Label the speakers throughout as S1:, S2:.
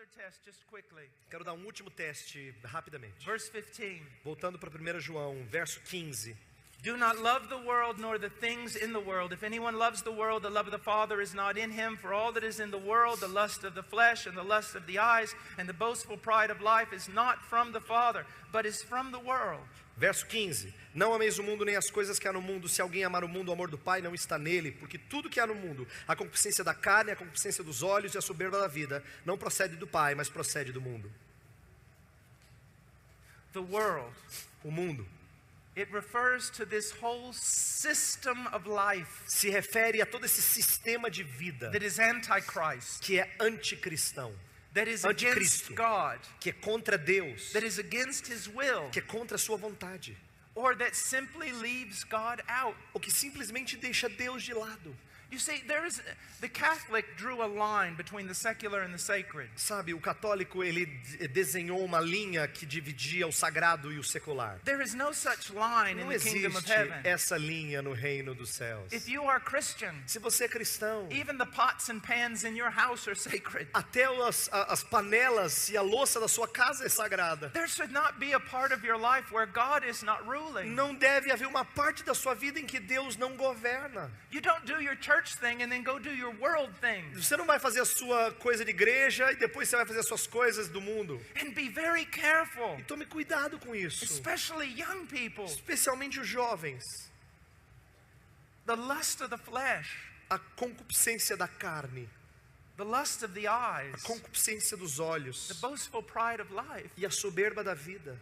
S1: other test just quickly.
S2: Quero dar um último teste rapidamente.
S1: Verse 15.
S2: Voltando para 1 João, verso 15.
S1: Do not love the world nor the things in the world. If anyone loves the world, the love of the Father is not in him. For all that is in the world, the lust of the flesh and the lust of the eyes and the boastful pride of life is not from the Father, but is from the world.
S2: Verso 15. Não ameis o mundo nem as coisas que há no mundo. Se alguém amar o mundo, o amor do Pai não está nele. Porque tudo que há no mundo, a concupiscência da carne, a concupiscência dos olhos e a soberba da vida, não procede do Pai, mas procede do mundo.
S1: The world.
S2: O mundo.
S1: It refers to this whole system of life
S2: Se refere a todo esse sistema de vida
S1: that is antichrist,
S2: que é anticristão,
S1: that is against
S2: anticristo,
S1: God,
S2: que é contra Deus,
S1: that is against His will,
S2: que é contra a sua vontade,
S1: or that simply leaves God out.
S2: ou que simplesmente deixa Deus de lado.
S1: You see, the Catholic drew a line between the secular and the sacred.
S2: Sabe, o católico ele desenhou uma linha que dividia o sagrado e o secular.
S1: There is no such line in
S2: Não
S1: the kingdom of
S2: existe
S1: heaven.
S2: essa linha no reino dos céus.
S1: If you are Christian,
S2: Se você é cristão,
S1: even the pots and pans in your house are sacred.
S2: até as panelas e a louça da sua casa é sagrada.
S1: There should not be a part of your life where God is not ruling.
S2: Não deve haver uma parte da sua vida em que Deus não governa.
S1: You don't do your church thing and then go do your world thing.
S2: Você não vai fazer a sua coisa de igreja e depois você vai fazer as suas coisas do mundo.
S1: And be very careful,
S2: E tome cuidado com isso.
S1: especially young people.
S2: Especialmente os jovens.
S1: The lust of the flesh,
S2: A concupiscência da carne,
S1: the lust of the
S2: a
S1: eyes,
S2: concupiscência dos
S1: the
S2: olhos
S1: boastful pride of life.
S2: e a soberba da vida.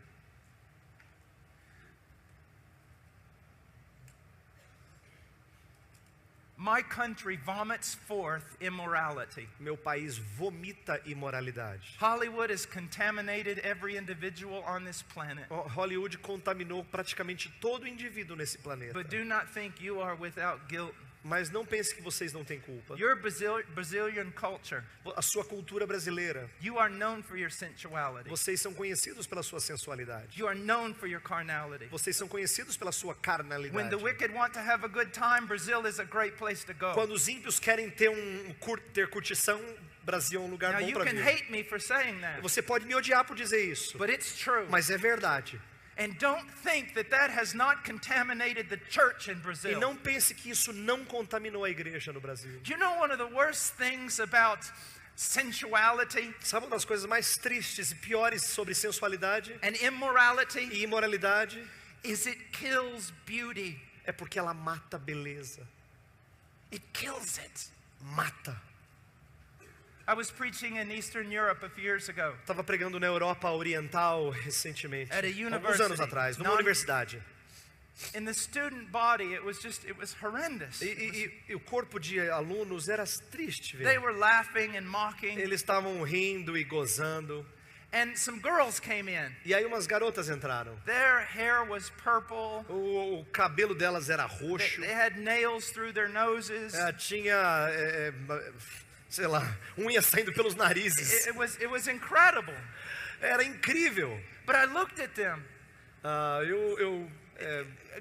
S1: My country vomits forth immorality.
S2: Meu país vomita imoralidade.
S1: Hollywood has contaminated every individual on this planet.
S2: Hollywood contaminou praticamente todo indivíduo nesse planeta.
S1: But do not think you are without guilt.
S2: Mas não pense que vocês não têm culpa.
S1: Your Brazilian culture,
S2: A sua cultura brasileira,
S1: you are known for your sensuality.
S2: vocês são conhecidos pela sua sensualidade.
S1: You are known for your carnality.
S2: Vocês são conhecidos pela sua
S1: When
S2: carnalidade.
S1: the wicked want to have a good time, Brazil is a great place to go.
S2: Quando os ímpios querem ter ter curtição, Brasil é um lugar
S1: Now
S2: bom
S1: you
S2: para
S1: can
S2: vir.
S1: hate me for saying that,
S2: Você pode me odiar por dizer isso,
S1: but it's true.
S2: mas é verdade.
S1: And don't think that has not contaminated the church in
S2: E
S1: Brazil.
S2: não pense que isso não contaminou a igreja no Brasil.
S1: Do you know one of the worst things about sensuality
S2: Sabe uma das coisas mais tristes e piores sobre sensualidade
S1: and immorality
S2: e imoralidade?
S1: is it kills beauty.
S2: É porque ela mata a beleza.
S1: It kills it.
S2: Mata.
S1: I was preaching in Eastern Europe a few years ago.
S2: Estava pregando na Europa Oriental recentemente,
S1: At a
S2: alguns
S1: university.
S2: anos atrás, numa
S1: Non-
S2: universidade.
S1: In the student body, it was horrendous.
S2: E o corpo de alunos era triste,
S1: They
S2: ver.
S1: were laughing and mocking,
S2: Eles estavam rindo e gozando.
S1: and some girls came in.
S2: E aí umas garotas entraram.
S1: Their hair was purple.
S2: O cabelo delas era roxo.
S1: They had nails through their noses.
S2: Tinha, sei lá, unha saindo pelos narizes.
S1: It was incredible.
S2: Era incrível.
S1: But I looked at them.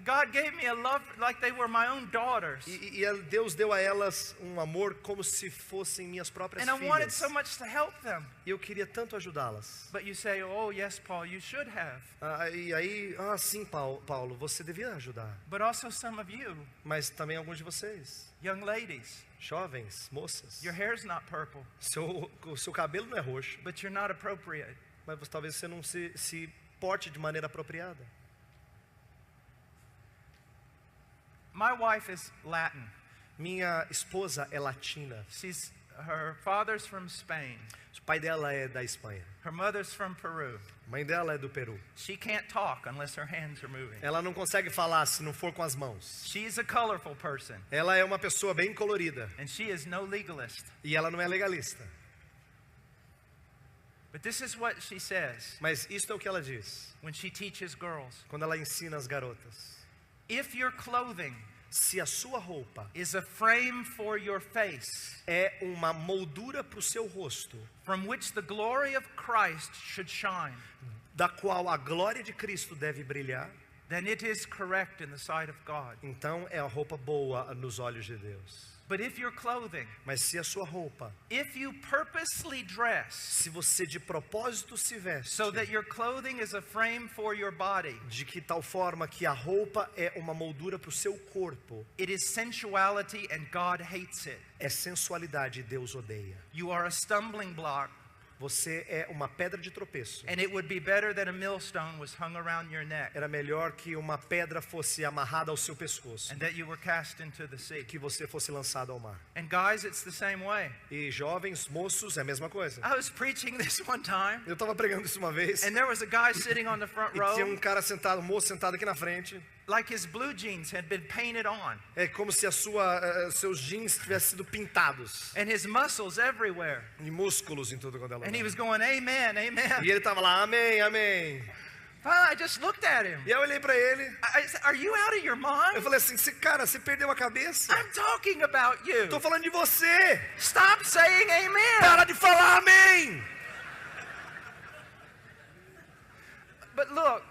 S1: God gave me a love like they were my own daughters.
S2: E Deus deu a elas um amor como se fossem minhas próprias
S1: And I wanted
S2: filhas.
S1: so much to help them.
S2: E eu queria tanto ajudá-las.
S1: But you say, oh, yes, Paul, you should have.
S2: E aí, sim, Paulo, você devia ajudar.
S1: But also some of you,
S2: Mas também alguns de vocês,
S1: young ladies,
S2: jovens, moças,
S1: your hair's not purple,
S2: o seu cabelo não é roxo,
S1: but you're not appropriate.
S2: mas talvez você não se porte de maneira apropriada.
S1: My wife is Latin.
S2: Minha esposa é latina.
S1: Her father's from Spain.
S2: O pai dela é da Espanha.
S1: Her mother's from Peru.
S2: A mãe dela é do Peru.
S1: She can't talk unless her hands are moving.
S2: Ela não consegue falar se não for com as mãos.
S1: She's a colorful person,
S2: Ela é uma pessoa bem colorida.
S1: and she is no legalist.
S2: E ela não é legalista.
S1: But this is what she says
S2: Mas isso é o que ela diz
S1: when she teaches girls.
S2: quando ela ensina as garotas.
S1: If your clothing
S2: Se a sua roupa
S1: is a frame for your face,
S2: é uma moldura para o seu rosto,
S1: from which the glory of Christ should shine,
S2: da qual a glória de Cristo deve brilhar,
S1: then it is correct in the sight of God.
S2: então é a roupa boa nos olhos de Deus.
S1: But if your clothing,
S2: Mas se a sua roupa,
S1: if you purposely dress
S2: se você de propósito se veste,
S1: so that your clothing is a frame for your body,
S2: de que tal forma que a roupa é uma moldura para o seu corpo,
S1: it is sensuality and God hates it.
S2: é sensualidade e Deus odeia.
S1: You are a stumbling block,
S2: Você é uma pedra de tropeço.
S1: and it would be better that a millstone was hung around your neck
S2: Era melhor que uma pedra fosse amarrada ao seu pescoço,
S1: and that you were cast into the sea.
S2: que você fosse lançado ao mar.
S1: And guys, it's the same way.
S2: E jovens, moços, é a mesma coisa.
S1: I was preaching this one time,
S2: Eu estava pregando isso uma vez,
S1: and there was a guy sitting on the front
S2: e tinha
S1: row,
S2: um cara sentado, um moço sentado aqui na frente.
S1: like his blue jeans had been painted on,
S2: É como se seus jeans tivessem sido pintados.
S1: and his muscles everywhere.
S2: E músculos em tudo quanto é lugar.
S1: And he was going, amen, amen.
S2: E ele estava lá, amém, amém.
S1: Finally, I just looked at him.
S2: E eu olhei para ele,
S1: I said, are you out of your
S2: eu
S1: mind?
S2: falei assim, cara, você perdeu a cabeça?
S1: I'm talking about you.
S2: Estou falando de você.
S1: Stop saying amen.
S2: Para de falar amém.
S1: But look,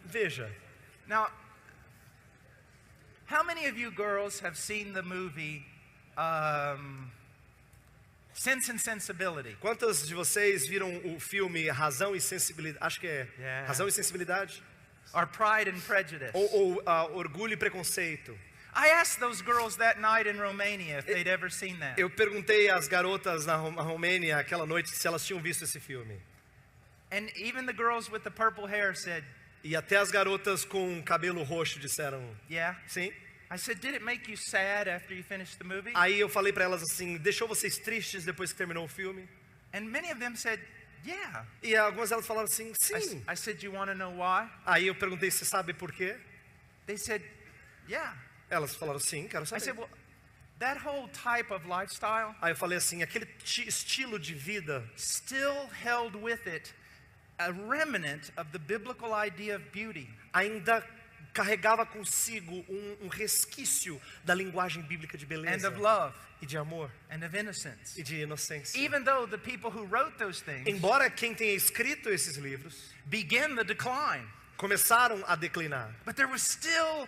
S2: Veja,
S1: now, how many of you girls have seen the movie Sense and Sensibility?
S2: quantas de vocês viram o filme Razão e Sensibilidade? Acho que é
S1: Yeah.
S2: Razão e Sensibilidade?
S1: Or Pride and Prejudice?
S2: Ou Orgulho e Preconceito.
S1: I asked those girls that night in Romania if they'd ever seen that.
S2: Eu perguntei às garotas na Romênia aquela noite se elas tinham visto esse filme.
S1: And even the girls with the purple hair said,
S2: E até as garotas com cabelo roxo disseram
S1: yeah.
S2: sim.
S1: I said, did it make you sad after you finished the movie?
S2: Aí eu falei para elas assim, deixou vocês tristes depois que terminou o filme?
S1: And many of them said, yeah.
S2: E algumas delas falaram assim, sim.
S1: I said, you want to know why?
S2: Aí eu perguntei, você sabe por quê?
S1: They said, yeah.
S2: Elas falaram, sim, quero
S1: I
S2: saber.
S1: said, well, that whole type of lifestyle
S2: Aí eu falei assim, aquele estilo de vida
S1: still held with it a remnant of the biblical idea of beauty.
S2: ainda carregava consigo um resquício da linguagem bíblica de
S1: And
S2: beleza
S1: of love
S2: e de amor
S1: and of innocence.
S2: e de inocência.
S1: Even though the people who wrote those things
S2: Embora quem tenha escrito esses livros
S1: began the decline,
S2: começaram a declinar,
S1: but there was still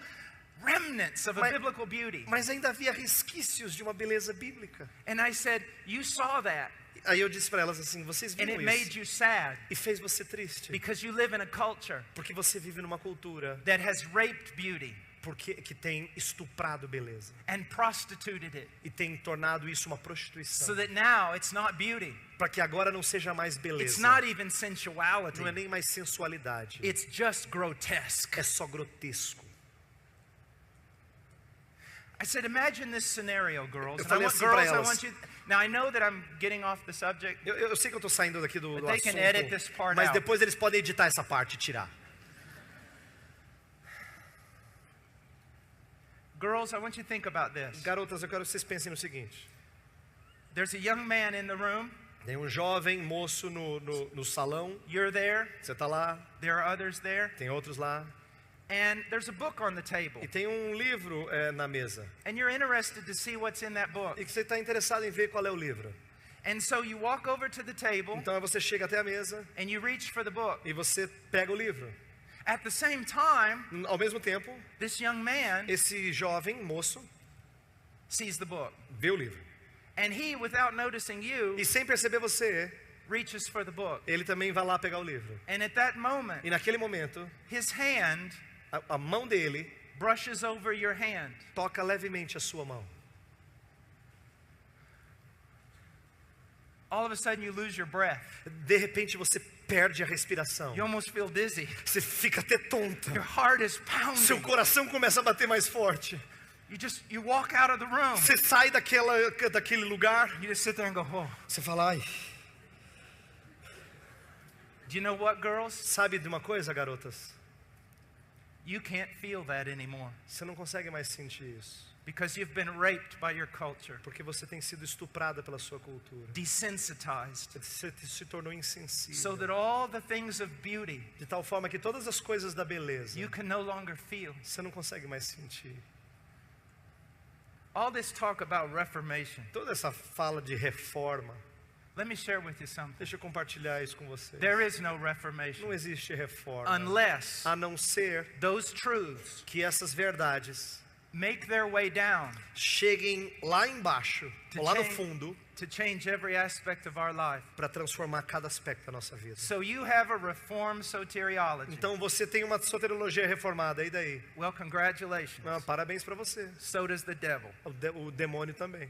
S1: remnants of a
S2: Mas-
S1: biblical beauty.
S2: mas ainda havia resquícios de uma beleza bíblica.
S1: And I said, you saw that,
S2: Aí eu disse para elas assim, vocês
S1: and
S2: viram
S1: it made
S2: isso
S1: you sad
S2: e fez você triste,
S1: because you live in a culture
S2: porque você vive numa cultura
S1: that has raped beauty
S2: que tem estuprado beleza
S1: and prostituted it,
S2: e tem tornado isso uma
S1: so
S2: prostituição,
S1: that now it's not beauty.
S2: para que agora não seja mais
S1: It's
S2: beleza,
S1: not even sensuality.
S2: não é nem mais sensualidade,
S1: It's just grotesque.
S2: é só grotesco.
S1: I said, imagine this scenario, girls.
S2: Eu
S1: And I
S2: falei
S1: want,
S2: assim pra
S1: girls, I
S2: elas.
S1: want you. Now I know that I'm getting off the subject.
S2: Eu sei que eu estou saindo daqui do
S1: But they can edit this
S2: assunto,
S1: part
S2: mas
S1: out.
S2: depois eles podem editar essa parte e tirar.
S1: Girls, I want you to think about this.
S2: Garotas, eu quero que vocês pensem no seguinte.
S1: There's a young man in the room.
S2: Tem um jovem moço no salão,
S1: You're there.
S2: você está lá,
S1: There are others there.
S2: tem outros lá,
S1: And there's a book on the table.
S2: e tem um livro na mesa.
S1: And you're interested to see what's in that book.
S2: E que você está interessado em ver qual é o livro.
S1: And so you walk over to the table
S2: Então você chega até a mesa
S1: and you reach for the book.
S2: e você pega o livro.
S1: At the same time,
S2: Ao mesmo tempo,
S1: this young man
S2: esse jovem moço
S1: sees the book.
S2: vê o livro.
S1: And he, without noticing you,
S2: E sem perceber você,
S1: reaches for the book.
S2: ele também vai lá pegar o livro.
S1: And at that moment,
S2: E naquele momento,
S1: his hand
S2: a mão dele
S1: brushes over your hand.
S2: toca levemente a sua mão.
S1: All of a sudden, you lose your breath.
S2: De repente você perde a respiração.
S1: You almost feel dizzy.
S2: Você fica até tonta.
S1: Your heart is
S2: Seu
S1: pounding.
S2: coração começa a bater mais forte.
S1: You walk out of the room.
S2: Você sai daquele lugar.
S1: You just sit there and go, oh.
S2: Você fala, ai,
S1: Do you know what, girls?
S2: sabe de uma coisa, garotas?
S1: You can't feel that anymore
S2: Você não consegue mais sentir isso.
S1: because you've been raped by your culture,
S2: Porque você tem sido estuprada pela sua cultura.
S1: desensitized,
S2: Você se tornou
S1: so
S2: insensível.
S1: that all the things of beauty
S2: De tal forma que todas as coisas da beleza,
S1: you can no longer feel.
S2: você não consegue mais sentir.
S1: All this talk about reformation.
S2: Toda essa fala de reforma,
S1: Let me share with you something.
S2: deixa eu compartilhar isso com vocês.
S1: There is no reformation
S2: Não existe reforma,
S1: unless
S2: a não ser
S1: those truths
S2: que essas verdades
S1: make their way down
S2: cheguem lá embaixo, ou lá no fundo,
S1: to change every aspect of our life.
S2: para transformar cada aspecto da nossa vida.
S1: So you have a reformed soteriology.
S2: Então você tem uma soteriologia reformada, e daí?
S1: Well, congratulations.
S2: Parabéns para você.
S1: So does the devil.
S2: O demônio também.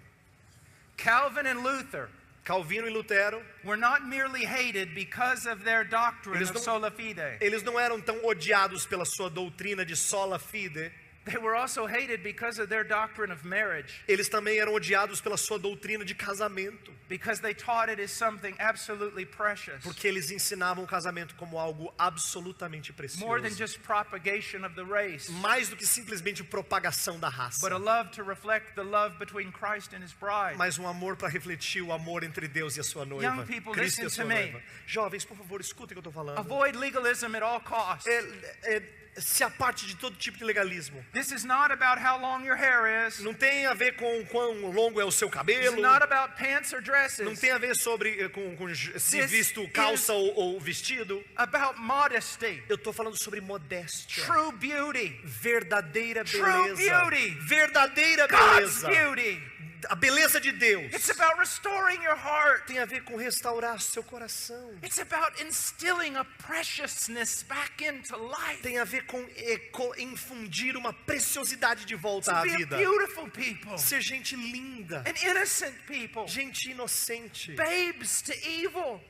S1: Calvin and Luther
S2: Calvino e Lutero,
S1: were not merely hated because of their doctrine of sola fide.
S2: Eles não eram tão odiados pela sua doutrina de sola fide.
S1: They were also hated because of their doctrine of marriage.
S2: Eles também eram odiados pela sua doutrina de casamento.
S1: Because they taught it as something absolutely precious.
S2: Porque eles ensinavam o casamento como algo absolutamente precioso.
S1: More than just propagation of the race.
S2: Mais do que simplesmente propagação da raça.
S1: But a love to reflect the love between Christ and his bride.
S2: Mas um amor para refletir o amor entre Deus e a sua noiva.
S1: Young people,
S2: Cristo e a
S1: listen
S2: sua
S1: to
S2: noiva.
S1: me.
S2: Jovens, por favor, escutem o que eu estou falando.
S1: Avoid legalism at all costs.
S2: Se aparte de todo tipo de legalismo.
S1: This is not about how long your hair is.
S2: Não tem a ver com quão longo é o seu cabelo.
S1: It's not about pants or dresses.
S2: Não tem a ver sobre se visto calça ou vestido.
S1: About modesty.
S2: Eu estou falando sobre modéstia.
S1: True beauty.
S2: Verdadeira
S1: True
S2: beleza.
S1: beauty.
S2: Verdadeira
S1: God's
S2: beleza.
S1: beauty.
S2: A beleza de Deus.
S1: It's about restoring your heart.
S2: Tem a ver com restaurar seu coração.
S1: It's about instilling a preciousness back into life.
S2: Tem a ver com infundir uma preciosidade de volta à
S1: To be
S2: vida.
S1: a beautiful people.
S2: Ser gente linda.
S1: An innocent people.
S2: Gente inocente.
S1: Babes to evil.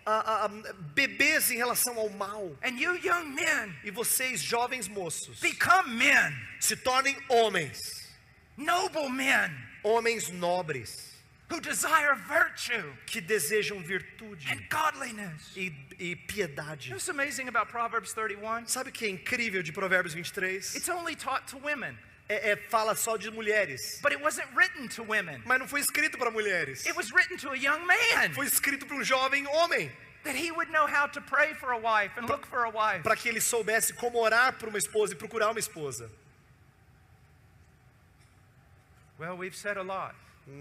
S2: Bebês em relação ao mal.
S1: And you young men.
S2: E vocês, jovens moços,
S1: Become men.
S2: se tornem homens.
S1: Noble men.
S2: Homens nobres.
S1: Who desire virtue.
S2: Que desejam virtude.
S1: And godliness.
S2: E piedade.
S1: You know what's amazing about Proverbs 31?
S2: Sabe o que é incrível de Provérbios 23?
S1: It's only taught to women.
S2: Fala só de mulheres.
S1: But it wasn't written to women.
S2: Mas não foi escrito para mulheres.
S1: It was written to a young man.
S2: Foi escrito para um jovem homem.
S1: That he would know how to pray for a wife and look for a wife.
S2: Para que ele soubesse como orar por uma esposa e procurar uma esposa.
S1: Well, we've said a lot.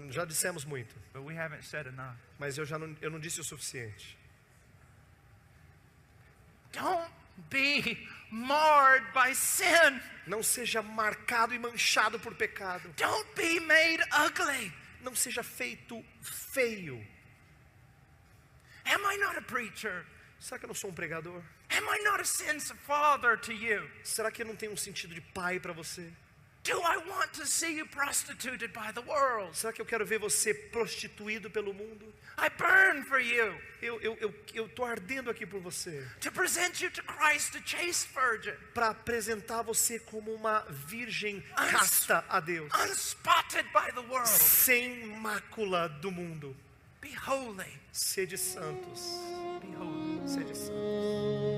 S2: Já dissemos muito.
S1: But we haven't said enough.
S2: Mas eu não disse o suficiente.
S1: Don't be marred by sin.
S2: Não seja marcado e manchado por pecado.
S1: Don't be made ugly.
S2: Não seja feito feio.
S1: Am I not a preacher?
S2: Será que eu não sou um pregador?
S1: Am I not a sense of father to you?
S2: Será que eu não tenho um sentido de pai para você?
S1: Do I want to see you prostituted by the world?
S2: Será que eu quero ver você prostituído pelo mundo?
S1: I burn for you.
S2: Eu tô ardendo aqui por você.
S1: To present you to Christ, a chaste virgin.
S2: Para apresentar você como uma virgem casta a Deus.
S1: Unspotted by the world.
S2: Sem mácula do mundo.
S1: Be holy.
S2: Sede santos.
S1: Be holy.
S2: Sede santos.